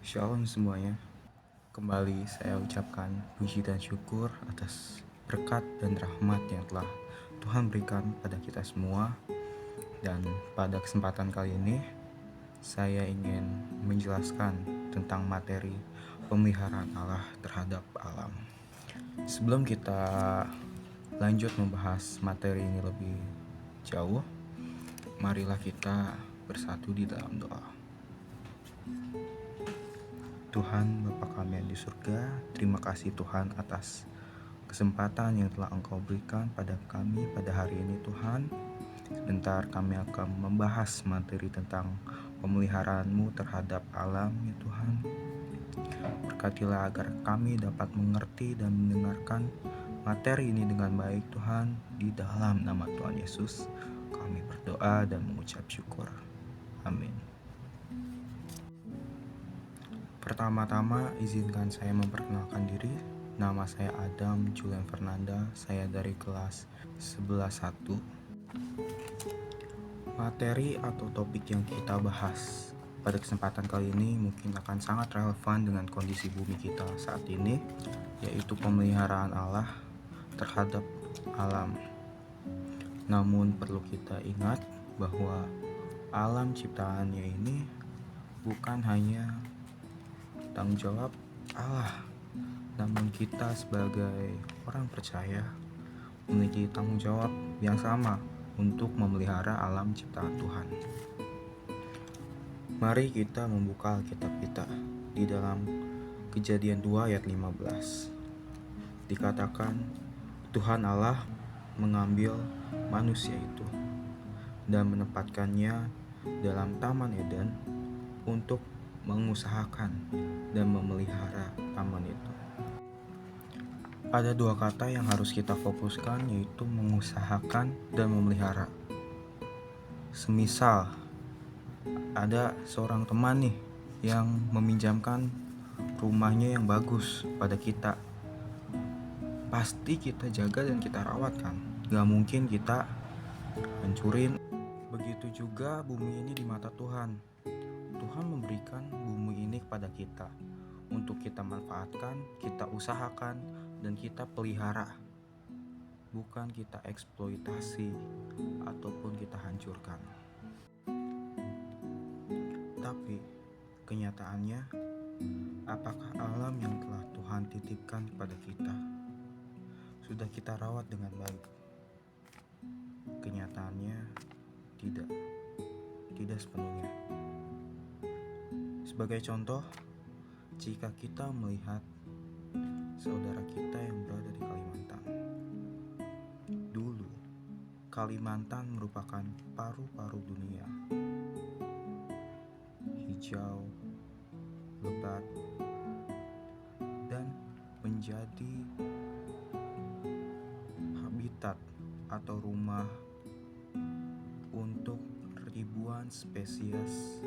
Shalom semuanya. Kembali saya ucapkan puji dan syukur atas berkat dan rahmat yang telah Tuhan berikan pada kita semua. Dan pada kesempatan kali ini saya ingin menjelaskan tentang materi pemeliharaan Allah terhadap alam. Sebelum kita lanjut membahas materi ini lebih jauh, marilah kita bersatu di dalam doa. Tuhan Bapa kami yang di surga, terima kasih Tuhan atas kesempatan yang telah Engkau berikan pada kami pada hari ini Tuhan. Sebentar kami akan membahas materi tentang pemeliharaan-Mu terhadap alam ya Tuhan. Berkatilah agar kami dapat mengerti dan mendengarkan materi ini dengan baik Tuhan. Di dalam nama Tuhan Yesus kami berdoa dan mengucap syukur. Amin. Pertama-tama izinkan saya memperkenalkan diri. Nama saya Adam Julian Fernanda. Saya dari kelas 11-1. Materi atau topik yang kita bahas pada kesempatan kali ini mungkin akan sangat relevan dengan kondisi bumi kita saat ini, yaitu pemeliharaan Allah terhadap alam. Namun perlu kita ingat bahwa alam ciptaannya ini bukan hanya tanggung jawab Allah, namun kita sebagai orang percaya memiliki tanggung jawab yang sama untuk memelihara alam ciptaan Tuhan. Mari kita membuka Alkitab kita di dalam Kejadian 2 ayat 15. Dikatakan Tuhan Allah mengambil manusia itu dan menempatkannya dalam Taman Eden untuk mengusahakan dan memelihara taman itu. Ada dua kata yang harus kita fokuskan, yaitu mengusahakan dan memelihara. Semisal ada seorang teman nih yang meminjamkan rumahnya yang bagus pada kita, pasti kita jaga dan kita rawat kan, gak mungkin kita hancurin. Begitu juga bumi ini di mata Tuhan. Tuhan memberikan bumi ini kepada kita untuk kita manfaatkan, kita usahakan, dan kita pelihara. Bukan kita eksploitasi ataupun kita hancurkan. Tapi kenyataannya, apakah alam yang telah Tuhan titipkan kepada kita sudah kita rawat dengan baik? Kenyataannya tidak sepenuhnya. Sebagai contoh, jika kita melihat saudara kita yang berada di Kalimantan. Dulu, Kalimantan merupakan paru-paru dunia. Hijau, lebat, dan menjadi habitat atau rumah untuk ribuan spesies,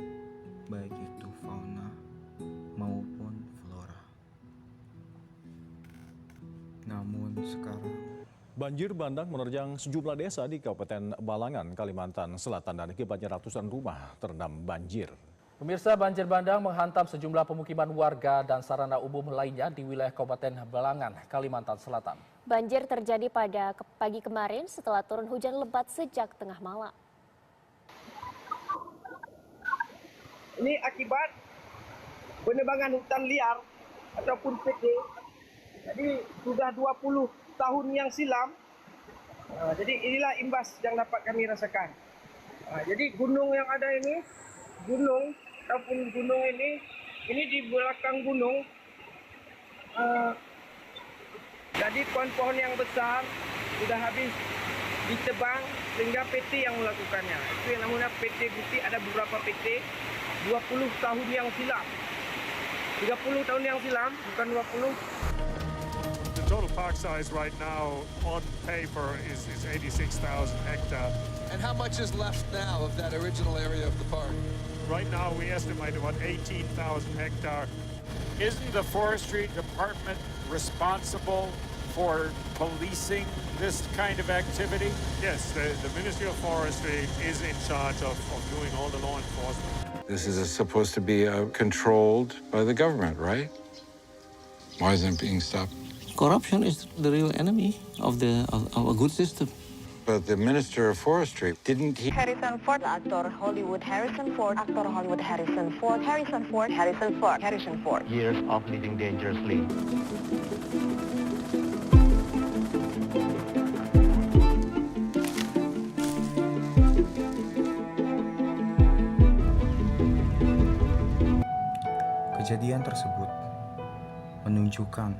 baik itu fauna maupun flora. Namun sekarang banjir bandang menerjang sejumlah desa di Kabupaten Balangan, Kalimantan Selatan, dan akibatnya ratusan rumah terendam banjir. Pemirsa, banjir bandang menghantam sejumlah pemukiman warga dan sarana umum lainnya di wilayah Kabupaten Balangan, Kalimantan Selatan. Banjir terjadi pada pagi kemarin setelah turun hujan lebat sejak tengah malam. Ini akibat penebangan hutan liar ataupun PD. Jadi sudah 20 tahun yang silam. Jadi inilah imbas yang dapat kami rasakan. Jadi gunung yang ada ini, gunung ini di belakang gunung. Jadi pohon-pohon yang besar sudah habis ditebang sehingga PT yang melakukannya. Itu yang namanya PT Guti, ada beberapa PT 20 tahun yang silam. 30 tahun yang silam, bukan 20. The total park size right now on paper is 86,000 hectares. And how much is left now of that original area of the park? Right now we estimate about 18,000 hectares. Isn't the forestry department responsible for policing this kind of activity? Yes, the Ministry of Forestry is in charge of doing all the law enforcement. This is supposed to be controlled by the government, right? Why isn't it being stopped? Corruption is the real enemy of a good system. But the Minister of Forestry, didn't he? Harrison Ford, aktor Hollywood Harrison Ford, aktor Hollywood Harrison Ford, Harrison Ford, Harrison Ford, Harrison Ford. Years of living dangerously. Kejadian tersebut menunjukkan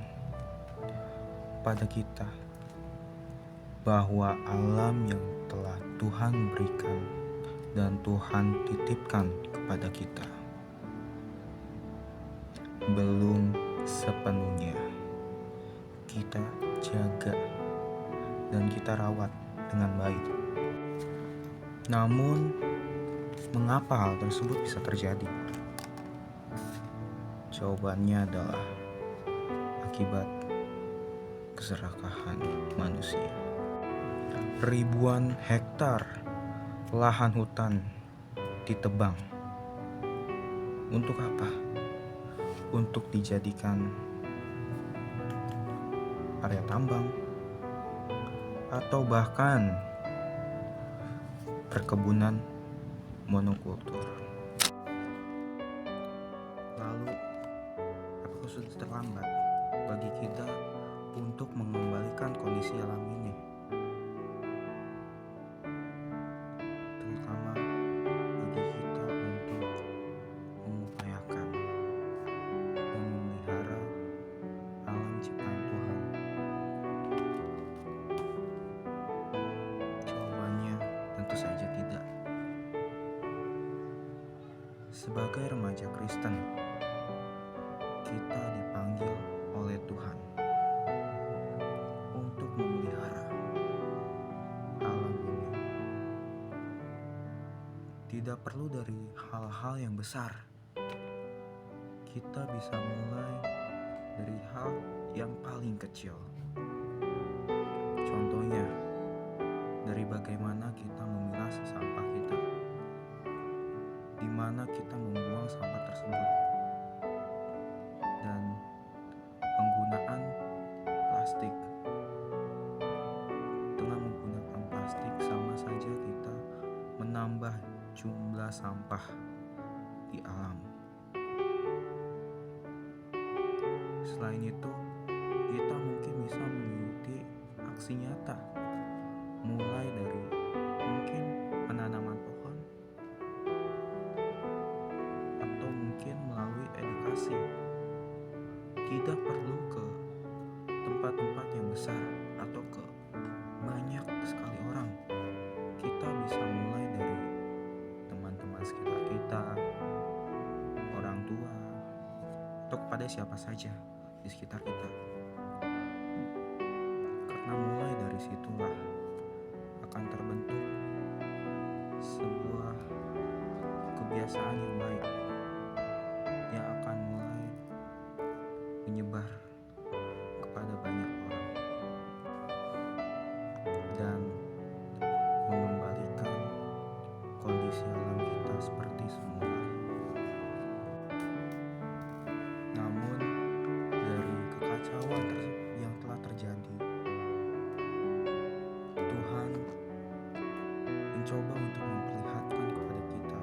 pada kita bahwa alam yang telah Tuhan berikan dan Tuhan titipkan kepada kita belum sepenuhnya kita jaga dan kita rawat dengan baik. Namun, mengapa hal tersebut bisa terjadi? Jawabannya adalah akibat keserakahan manusia. Ribuan hektar lahan hutan ditebang. Untuk apa? Untuk dijadikan area tambang atau bahkan perkebunan monokultur. Lalu, apakah sudah terlambat bagi kita untuk mengembalikan kondisi alam ini? Terutama bagi kita untuk mengupayakan dan memelihara alam ciptaan Tuhan. Jawabannya tentu saja tidak. Sebagai remaja Kristen, kita dipanggil oleh Tuhan untuk memelihara alam ini. Tidak perlu dari hal-hal yang besar. Kita bisa mulai dari hal yang paling kecil. Contohnya, dari bagaimana kita memilah sampah kita, di mana kita membuang sampah tersebut, dan penggunaan plastik. Dengan menggunakan plastik sama saja kita menambah jumlah sampah di alam. Selain itu, kita mungkin bisa mengikuti aksi nyata, mulai dari mungkin penanaman pohon, atau mungkin melalui edukasi. Tidak perlu ke tempat-tempat yang besar atau ke banyak sekali orang. Kita bisa mulai dari teman-teman sekitar kita, orang tua, atau kepada siapa saja di sekitar kita. Karena mulai dari situlah akan terbentuk sebuah kebiasaan yang baik yang akan mulai menyebar kepada banyak orang dan mengembalikan kondisi alam kita seperti semula. Namun, dari kekacauan yang telah terjadi, Tuhan mencoba untuk memperlihatkan kepada kita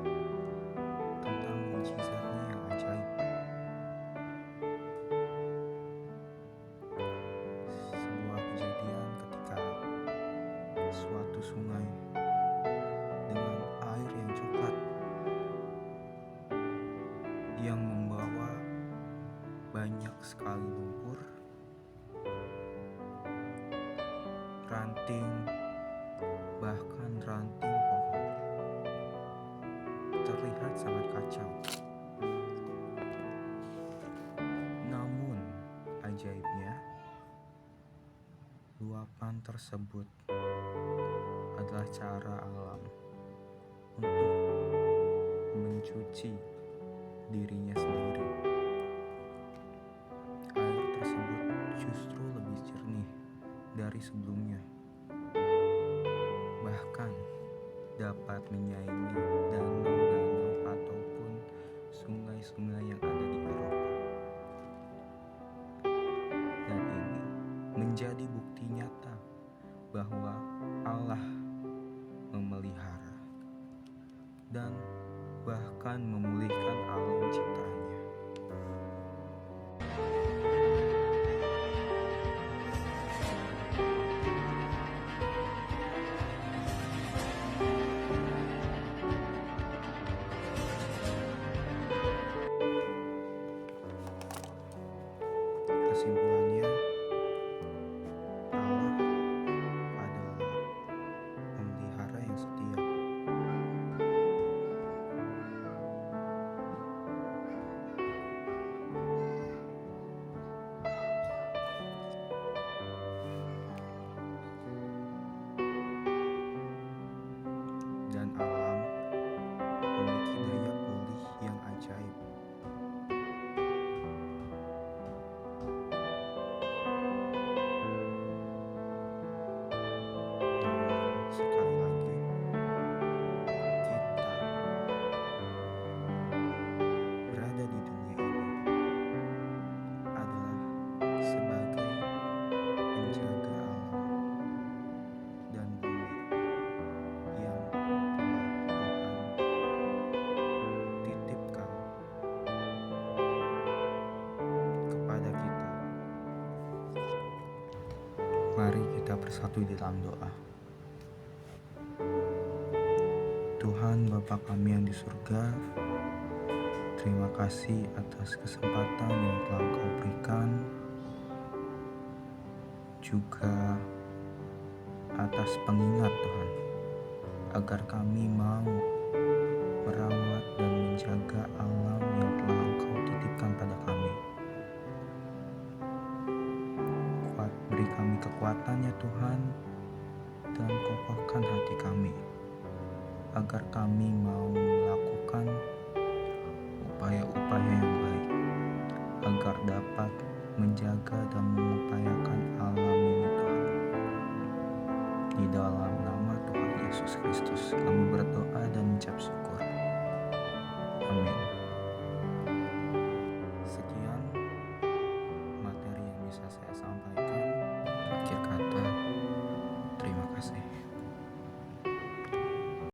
tentang mujizatnya yang ajaib. Sebuah kejadian ketika suatu sungai dengan air yang coklat yang membawa banyak sekali lumpur, ranting, bahkan ranting pohon terlihat sangat kacau. Namun, ajaibnya, luapan tersebut adalah cara alam untuk mencuci dirinya sendiri. Air tersebut justru lebih jernih hari sebelumnya, bahkan dapat menyaingi danau-danau ataupun sungai-sungai yang ada di Eropa. Dan ini menjadi bukti nyata bahwa Allah memelihara dan bahkan memulihkan alam ciptaannya. Kesimpulannya, Allah adalah pemelihara yang setia. Dan alam memiliki daya pulih yang ajaib. Namun sekali lagi, kita berada di dunia ini adalah sebagai penjaga alam dan bumi yang telah Tuhan titipkan kepada kita. Mari kita bersatu di dalam doa. Tuhan Bapa kami yang di surga, terima kasih atas kesempatan yang telah Engkau berikan, juga atas pengingat Tuhan, agar kami mau merawat dan menjaga alam yang telah Engkau titipkan pada kami. Beri kami kekuatan ya Tuhan, dan kokohkan hati kami, agar kami mau melakukan upaya-upaya yang baik, agar dapat menjaga dan mengupayakan alam ini Tuhan. Di dalam nama Tuhan Yesus Kristus kami berdoa dan mengucap syukur.